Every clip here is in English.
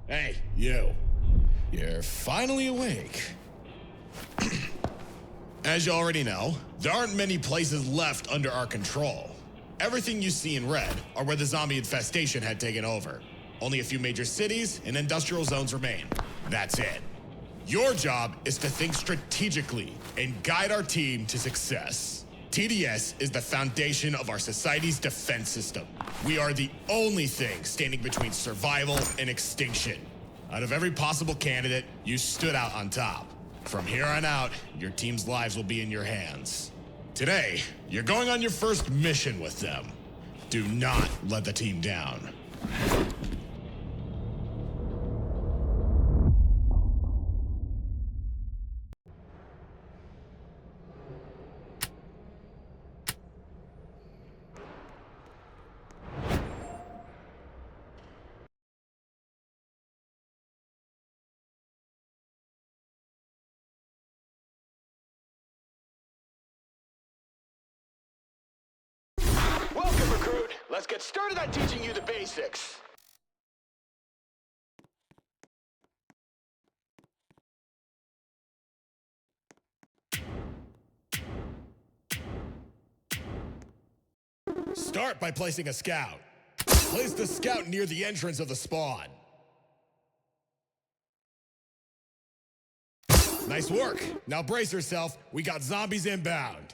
Hey, you. You're finally awake. As you already know, there aren't many places left under our control. Everything you see in red are where the zombie infestation had taken over. Only a few major cities and industrial zones remain. That's it. Your job is to think strategically and guide our team to success. TDS is the foundation of our society's defense system. We are the only thing standing between survival and extinction. Out of every possible candidate, you stood out on top. From here on out, your team's lives will be in your hands. Today, you're going on your first mission with them. Do not let the team down. Welcome, recruit. Let's get started on teaching you the basics. Start by placing a scout. Place the scout near the entrance of the spawn. Nice work. Now brace yourself. We got zombies inbound.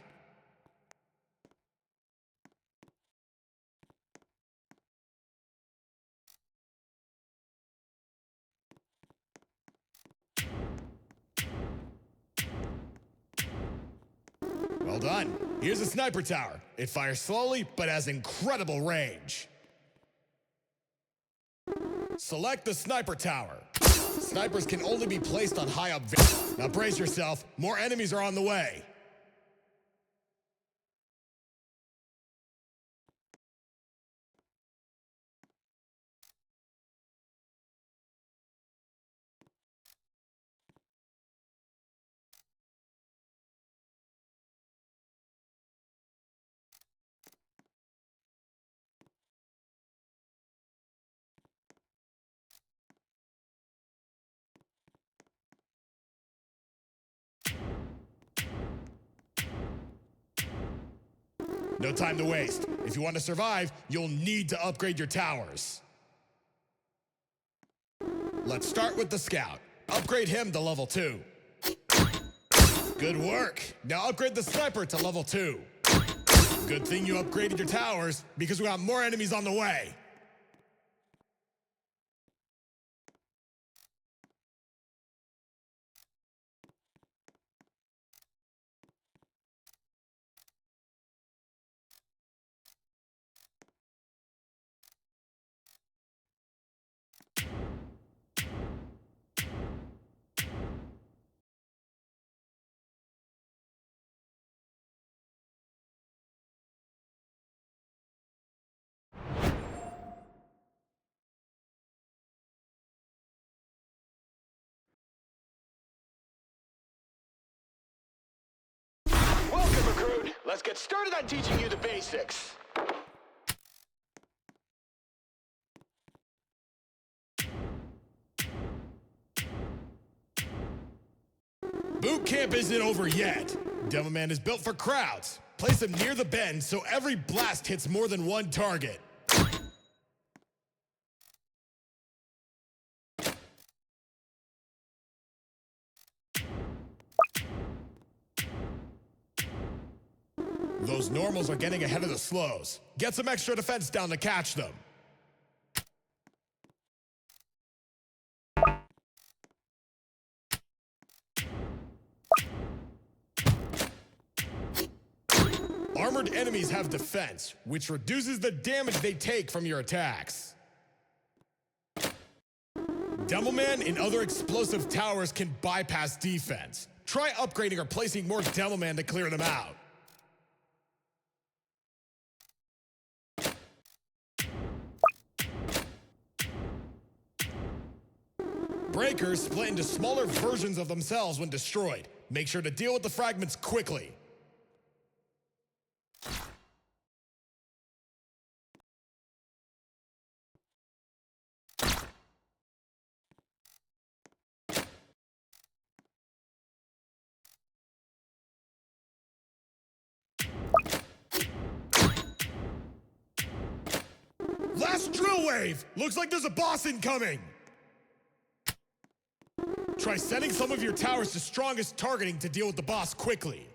Well done. Here's a sniper tower. It fires slowly, but has incredible range. Select the sniper tower. Snipers can only be placed on high up. Now brace yourself. More enemies are on the way. No time to waste. If you want to survive, you'll need to upgrade your towers. Let's start with the scout. Upgrade him to level 2. Good work. Now upgrade the sniper to level 2. Good thing you upgraded your towers, because we got more enemies on the way. Welcome, recruit. Let's get started on teaching you the basics. Boot camp isn't over yet. Devilman is built for crowds. Place him near the bend so every blast hits more than one target. Those normals are getting ahead of the slows. Get some extra defense down to catch them. Armored enemies have defense, which reduces the damage they take from your attacks. Devilman and other explosive towers can bypass defense. Try upgrading or placing more Devilman to clear them out. Breakers split into smaller versions of themselves when destroyed. Make sure to deal with the fragments quickly. Last drill wave! Looks like there's a boss incoming! Try setting some of your towers to strongest targeting to deal with the boss quickly.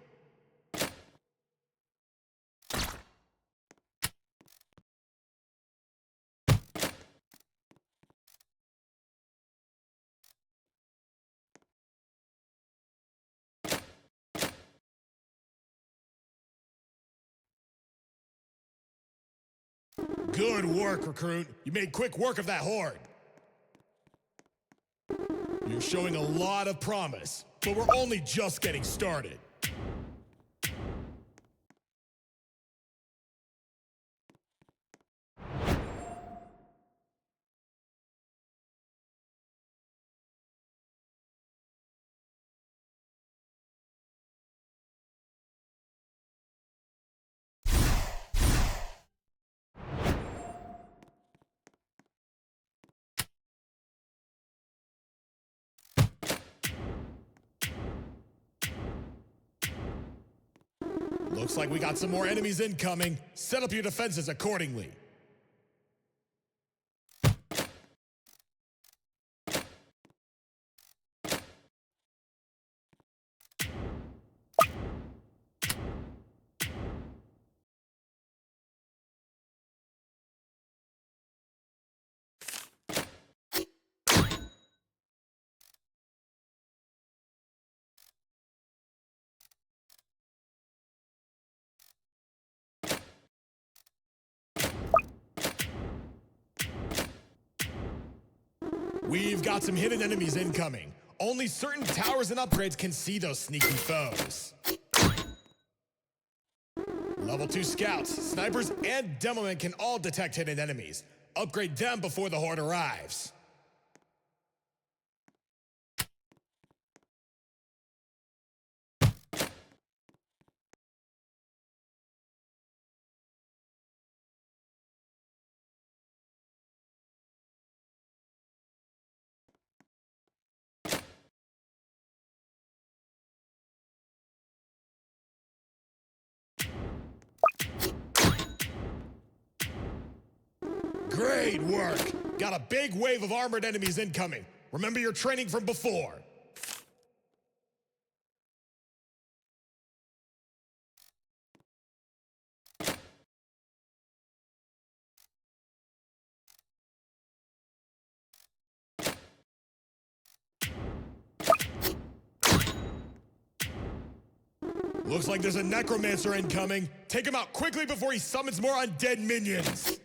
Good work, Recruit. You made quick work of that horde. You're showing a lot of promise, but we're only just getting started. Looks like we got some more enemies incoming. Set up your defenses accordingly. We've got some hidden enemies incoming. Only certain towers and upgrades can see those sneaky foes. Level 2 scouts, snipers, and demomen can all detect hidden enemies. Upgrade them before the horde arrives. Great work! Got a big wave of armored enemies incoming. Remember your training from before. Looks like there's a necromancer incoming. Take him out quickly before he summons more undead minions.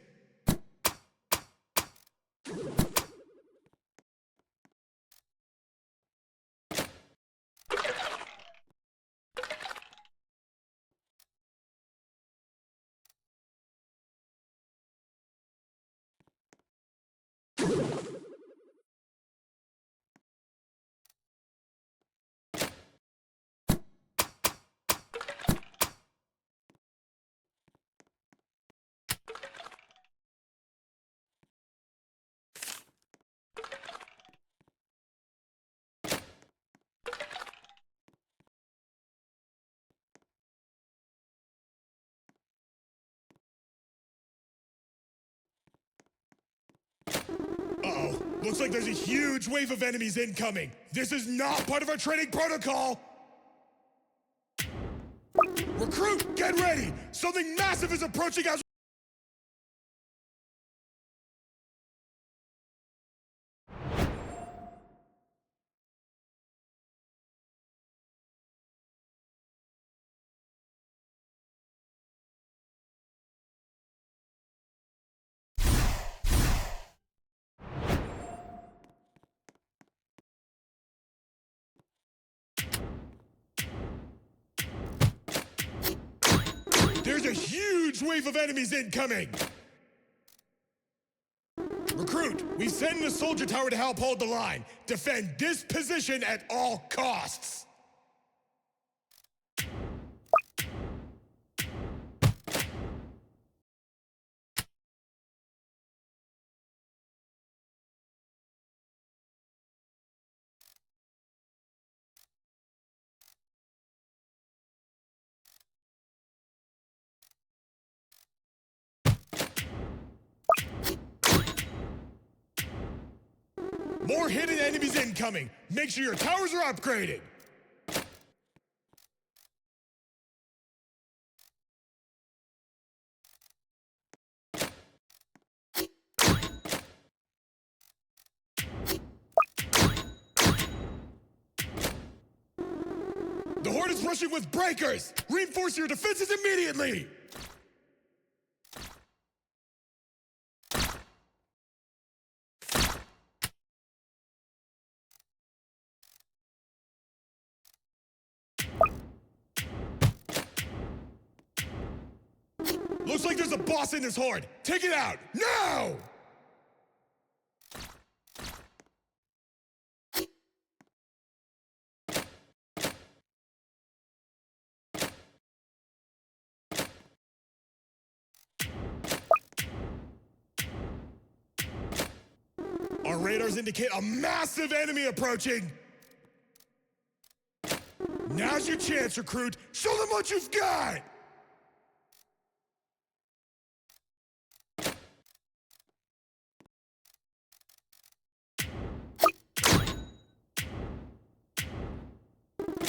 Uh-oh. Looks like there's a huge wave of enemies incoming. This is not part of our training protocol. Recruit, get ready! Something massive is approaching us! There's a huge wave of enemies incoming! Recruit, we've sent in a soldier tower to help hold the line. Defend this position at all costs! More hidden enemies incoming. Make sure your towers are upgraded. The Horde is rushing with breakers! Reinforce your defenses immediately! Looks like there's a boss in this Horde! Take it out! Now! Our radars indicate a massive enemy approaching! Now's your chance, recruit! Show them what you've got!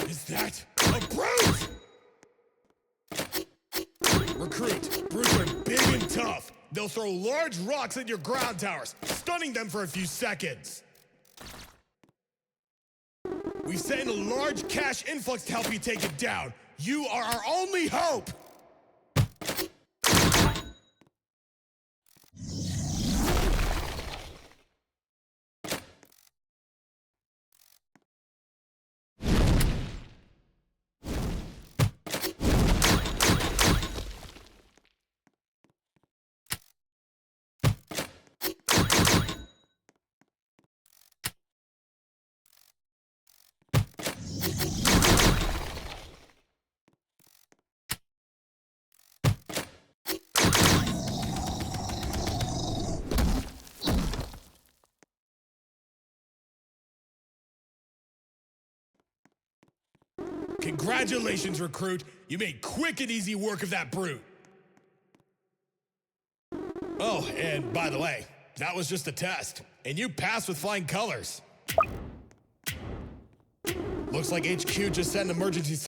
Is that a brute? Recruit, brutes are big and tough. They'll throw large rocks at your ground towers, stunning them for a few seconds. We've sent in a large cash influx to help you take it down. You are our only hope! Congratulations, recruit! You made quick and easy work of that brute! Oh, and by the way, that was just a test, and you passed with flying colors. Looks like HQ just sent an emergency...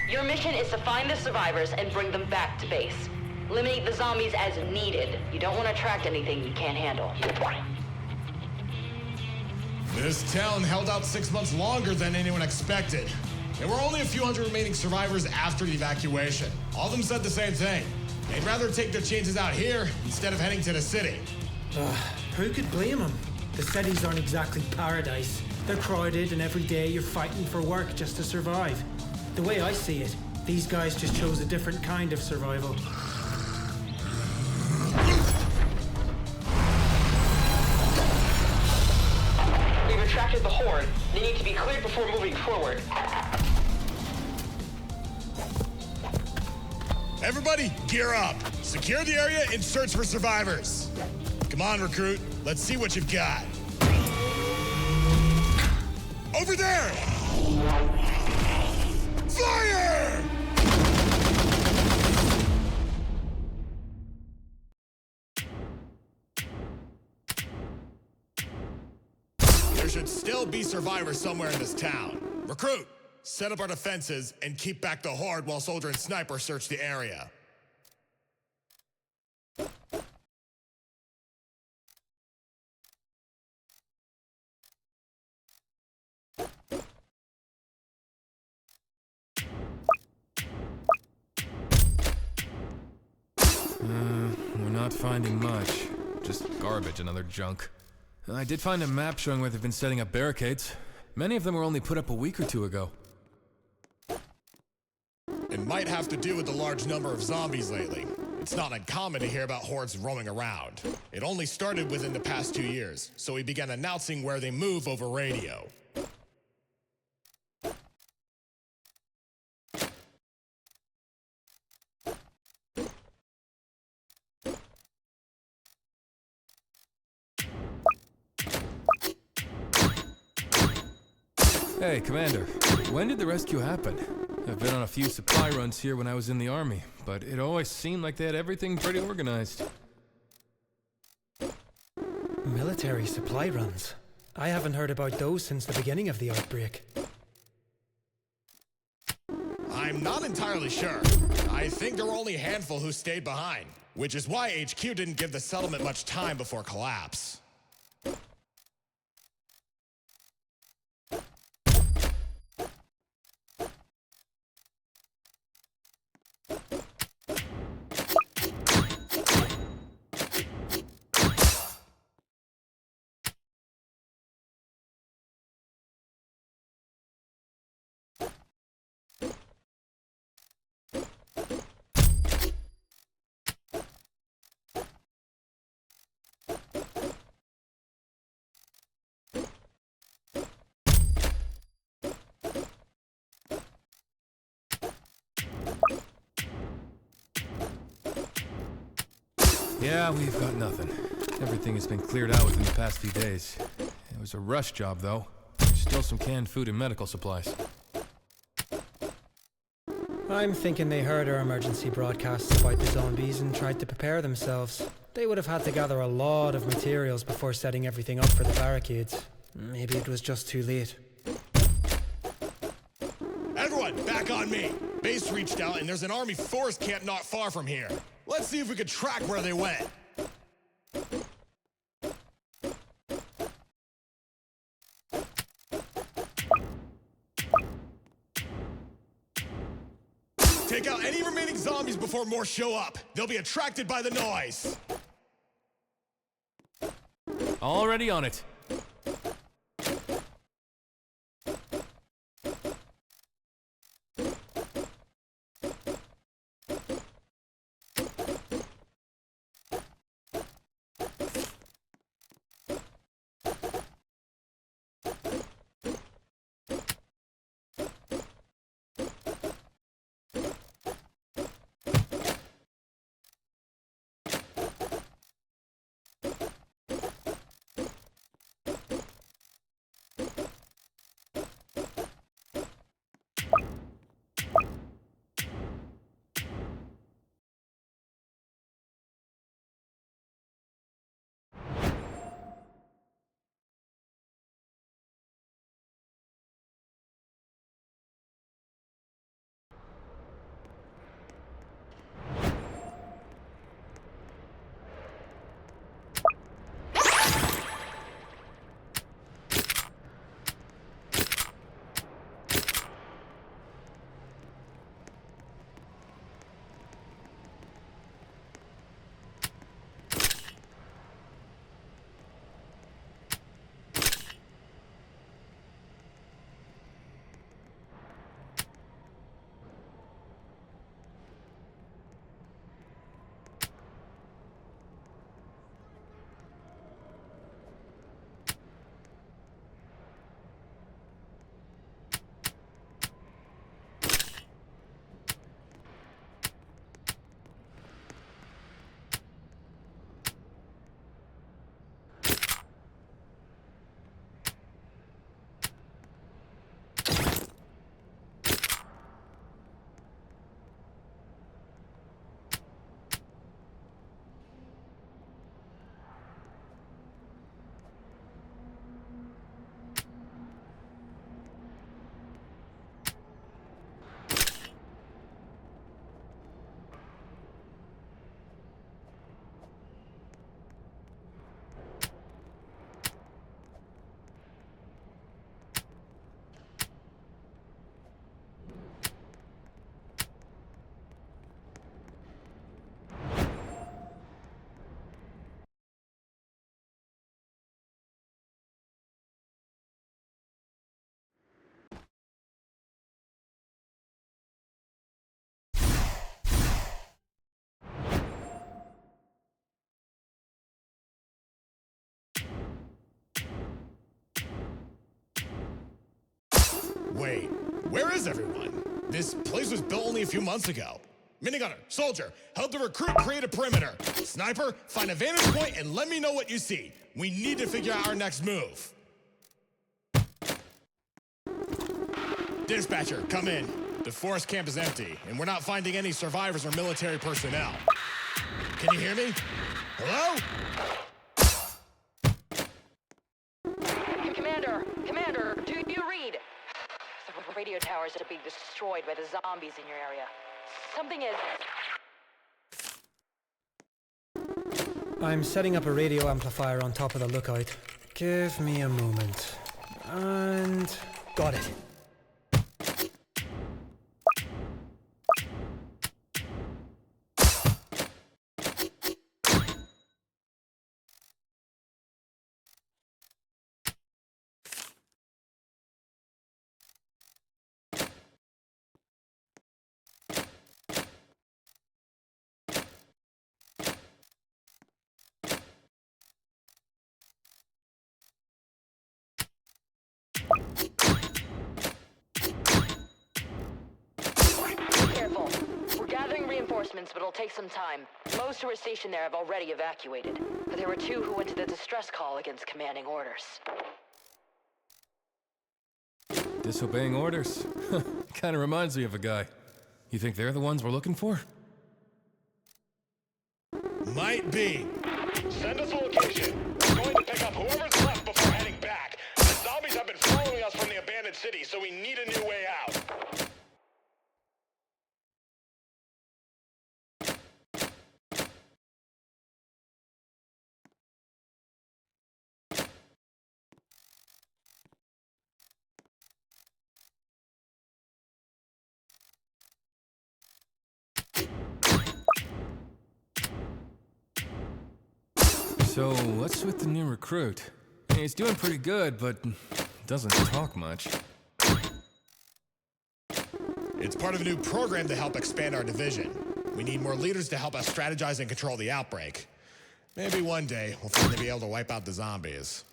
Your mission is to find the survivors and bring them back to base. Eliminate the zombies as needed. You don't want to attract anything you can't handle. This town held out 6 months longer than anyone expected. There were only a few hundred remaining survivors after the evacuation. All of them said the same thing. They'd rather take their chances out here instead of heading to the city. Who could blame them? The cities aren't exactly paradise. They're crowded and every day you're fighting for work just to survive. The way I see it, these guys just chose a different kind of survival. We've attracted the Horde. They need to be cleared before moving forward. Everybody, gear up. Secure the area and search for survivors. Come on, recruit. Let's see what you've got. Over there! Fire! should still be survivors somewhere in this town. Recruit, set up our defenses and keep back the horde while Soldier and Sniper search the area. We're not finding much. Just garbage and other junk. I did find a map showing where they've been setting up barricades. Many of them were only put up a week or two ago. It might have to do with the large number of zombies lately. It's not uncommon to hear about hordes roaming around. It only started within the past 2 years, so we began announcing where they move over radio. Hey, Commander. When did the rescue happen? I've been on a few supply runs here when I was in the Army, but it always seemed like they had everything pretty organized. Military supply runs? I haven't heard about those since the beginning of the outbreak. I'm not entirely sure. I think there were only a handful who stayed behind, which is why HQ didn't give the settlement much time before collapse. Yeah, we've got nothing. Everything has been cleared out within the past few days. It was a rush job, though. There's still some canned food and medical supplies. I'm thinking they heard our emergency broadcasts about the zombies and tried to prepare themselves. They would have had to gather a lot of materials before setting everything up for the barricades. Maybe it was just too late. Everyone, back on me! Base reached out and there's an army force camp not far from here. Let's see if we could track where they went. Take out any remaining zombies before more show up. They'll be attracted by the noise. Already on it. Wait, where is everyone? This place was built only a few months ago. Minigunner, soldier, help the recruit create a perimeter. Sniper, find a vantage point and let me know what you see. We need to figure out our next move. Dispatcher, come in. The forest camp is empty, and we're not finding any survivors or military personnel. Can you hear me? Hello? Commander, do you read? The radio towers are being destroyed by the zombies in your area. Something is... I'm setting up a radio amplifier on top of the lookout. Give me a moment. And... got it. Careful. We're gathering reinforcements, but it'll take some time. Most who were stationed there have already evacuated. But there were 2 who went to the distress call against commanding orders. Disobeying orders? Kinda reminds me of a guy. You think they're the ones we're looking for? Might be. Send us a location. We're going to pick up whoever's left before heading back. The zombies have been following us from the abandoned city, so we need a new way out. So, what's with the new recruit? He's doing pretty good, but doesn't talk much. It's part of a new program to help expand our division. We need more leaders to help us strategize and control the outbreak. Maybe one day we'll finally be able to wipe out the zombies.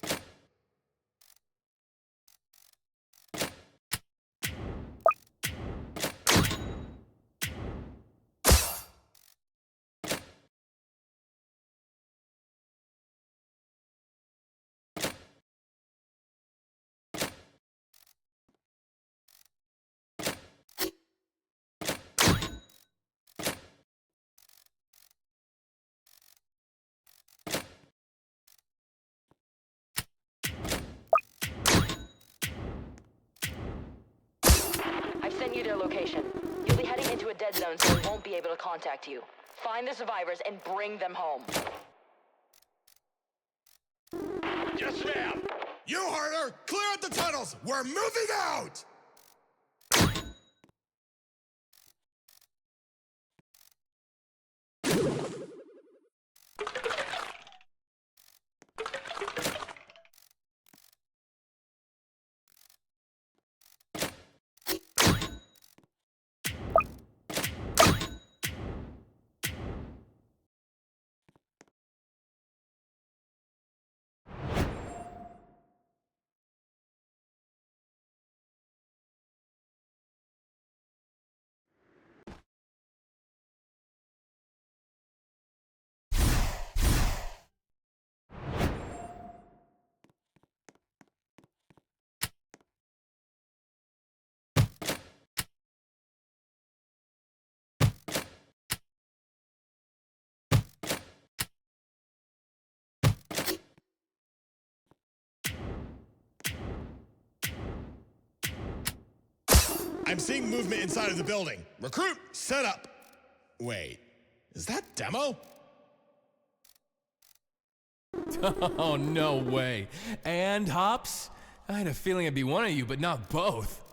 I've sent you their location. You'll be heading into a dead zone, so we won't be able to contact you. Find the survivors and bring them home. Yes, ma'am. You heard her! Clear out the tunnels! We're moving out! I'm seeing movement inside of the building. Recruit, set up. Wait, is that Demo? Oh, no way. And Hops? I had a feeling it'd be one of you, but not both.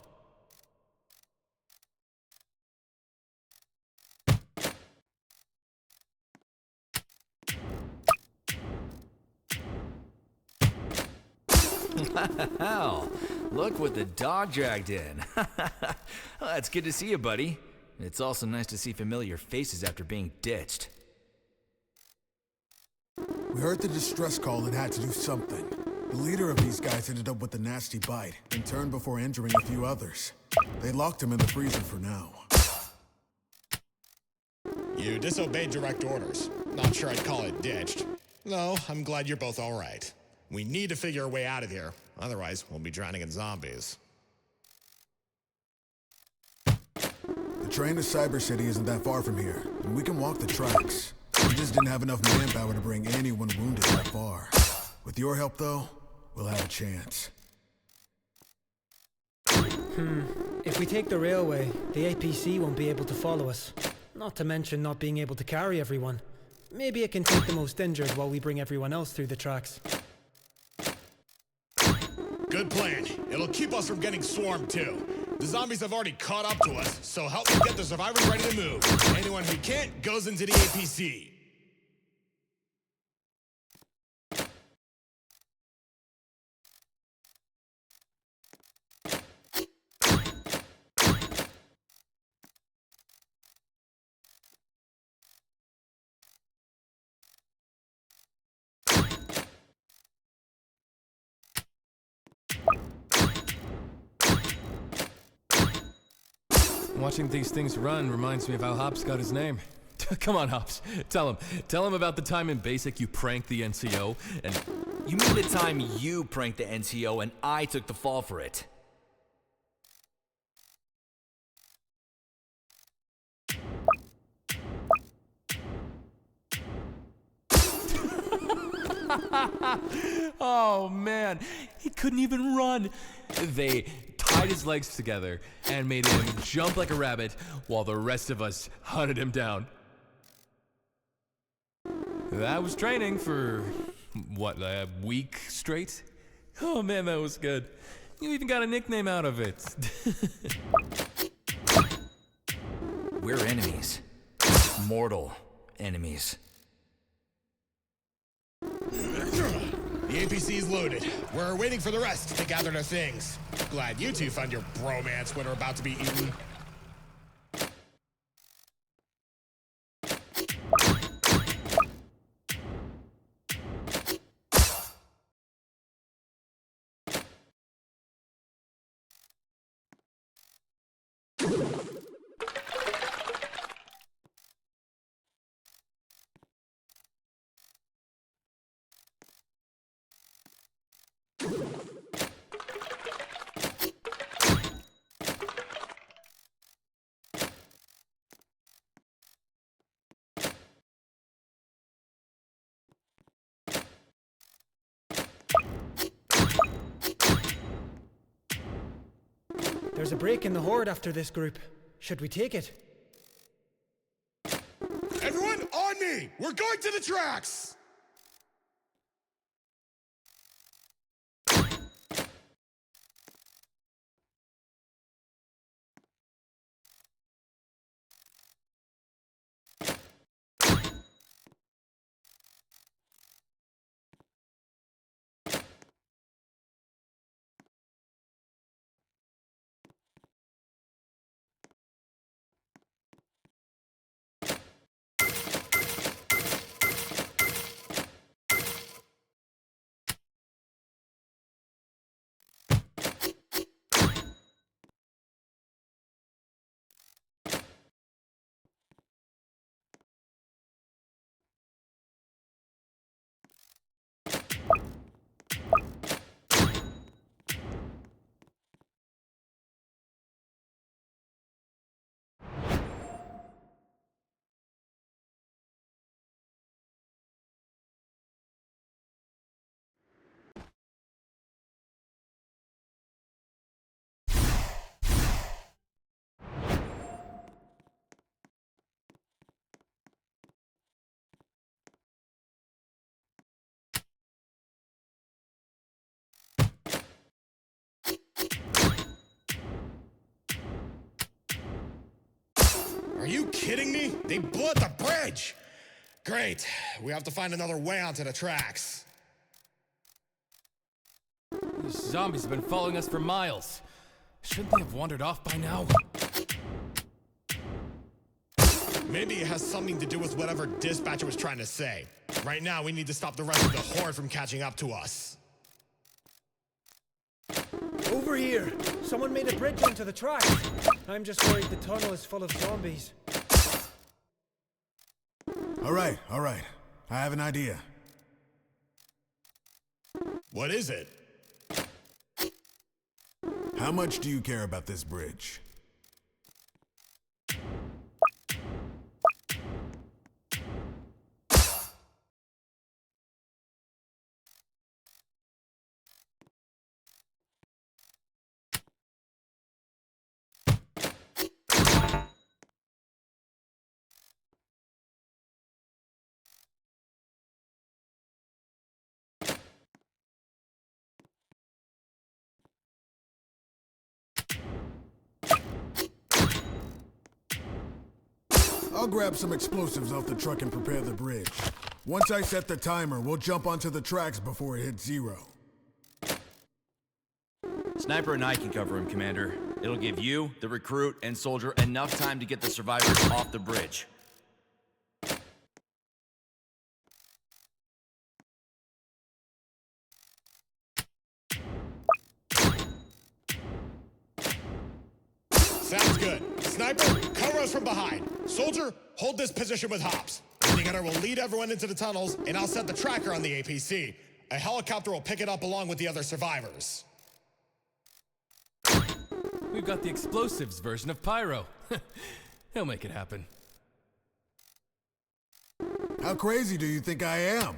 Wow, look what the dog dragged in. Well, it's good to see you, buddy. It's also nice to see familiar faces after being ditched. We heard the distress call and had to do something. The leader of these guys ended up with a nasty bite and turned before injuring a few others. They locked him in the freezer for now. You disobeyed direct orders. Not sure I'd call it ditched. No, I'm glad you're both all right. We need to figure a way out of here. Otherwise, we'll be drowning in zombies. The train to Cyber City isn't that far from here, and we can walk the tracks. We just didn't have enough manpower to bring anyone wounded that far. With your help, though, we'll have a chance. If we take the railway, the APC won't be able to follow us. Not to mention not being able to carry everyone. Maybe it can take the most injured while we bring everyone else through the tracks. Good plan. It'll keep us from getting swarmed, too. The zombies have already caught up to us, so help me get the survivors ready to move. Anyone who can't goes into the APC. Watching these things run reminds me of how Hops got his name. Come on, Hops. Tell him about the time in Basic you pranked the NCO and... You mean the time you pranked the NCO and I took the fall for it? Oh man, he couldn't even run. They tied his legs together and made him jump like a rabbit while the rest of us hunted him down. That was training for, what, a week straight? Oh man, that was good. You even got a nickname out of it. We're enemies. Mortal enemies. The APC's loaded. We're waiting for the rest to gather their things. Glad you two found your bromance when we're about to be eaten. There's a break in the horde after this group. Should we take it? Everyone, on me! We're going to the tracks! Are you kidding me? They blew up the bridge! Great. We have to find another way onto the tracks. These zombies have been following us for miles. Shouldn't they have wandered off by now? Maybe it has something to do with whatever Dispatcher was trying to say. Right now, we need to stop the rest of the horde from catching up to us. Over here! Someone made a bridge onto the tracks. I'm just worried the tunnel is full of zombies. All right. I have an idea. What is it? How much do you care about this bridge? I'll grab some explosives off the truck and prepare the bridge. Once I set the timer, we'll jump onto the tracks before it hits 0. Sniper and I can cover him, Commander. It'll give you, the recruit, and soldier enough time to get the survivors off the bridge. Sounds good. Sniper, cover us from behind. Soldier, hold this position with hops. Navigator will lead everyone into the tunnels, and I'll set the tracker on the APC. A helicopter will pick it up along with the other survivors. We've got the explosives version of Pyro. He'll make it happen. How crazy do you think I am?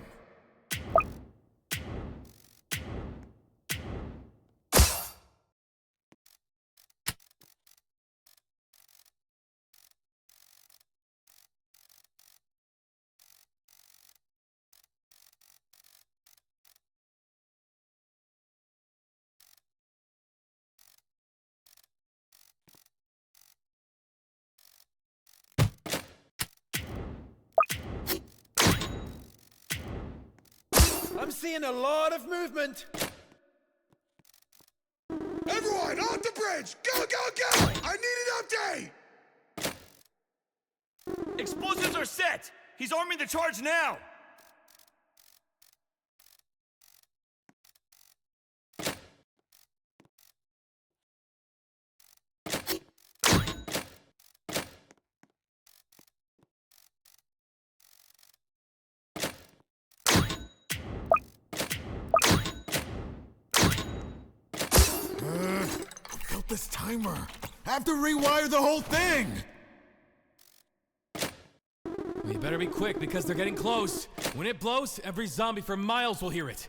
I'm seeing a lot of movement! Everyone, off the bridge! Go, go, go! I need an update! Explosives are set! He's arming the charge now! This timer. I have to rewire the whole thing! We better be quick because they're getting close. When it blows, every zombie for miles will hear it.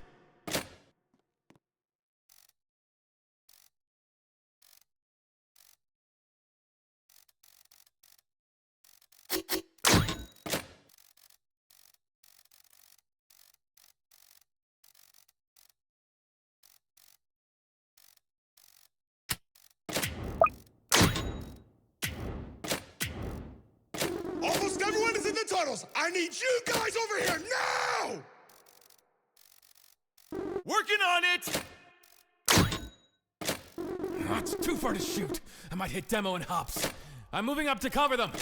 Almost everyone is in the tunnels! I need you guys over here now! Working on it! Oh, it's too far to shoot. I might hit Demo and Hops. I'm moving up to cover them.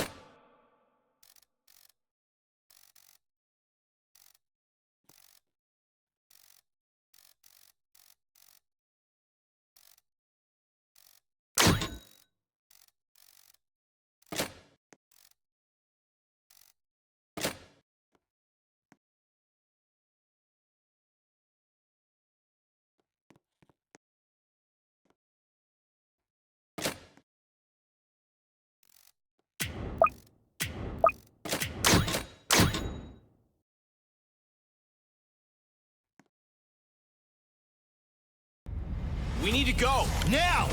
We need to go, now!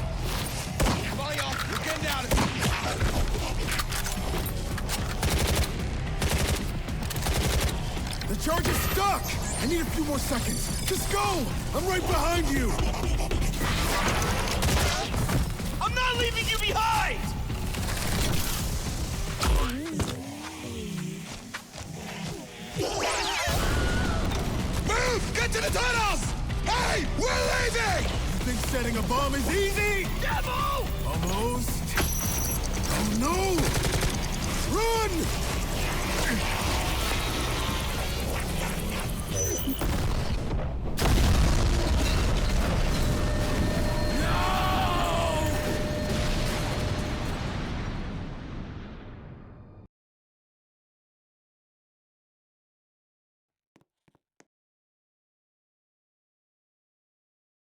Come y'all, we're getting down. The charge is stuck! I need a few more seconds. Just go! I'm right behind you! I'm not leaving you behind! Move! Get to the tunnels! Hey, we're leaving! You think setting a bomb is easy? Demo! Almost. Oh no! Run!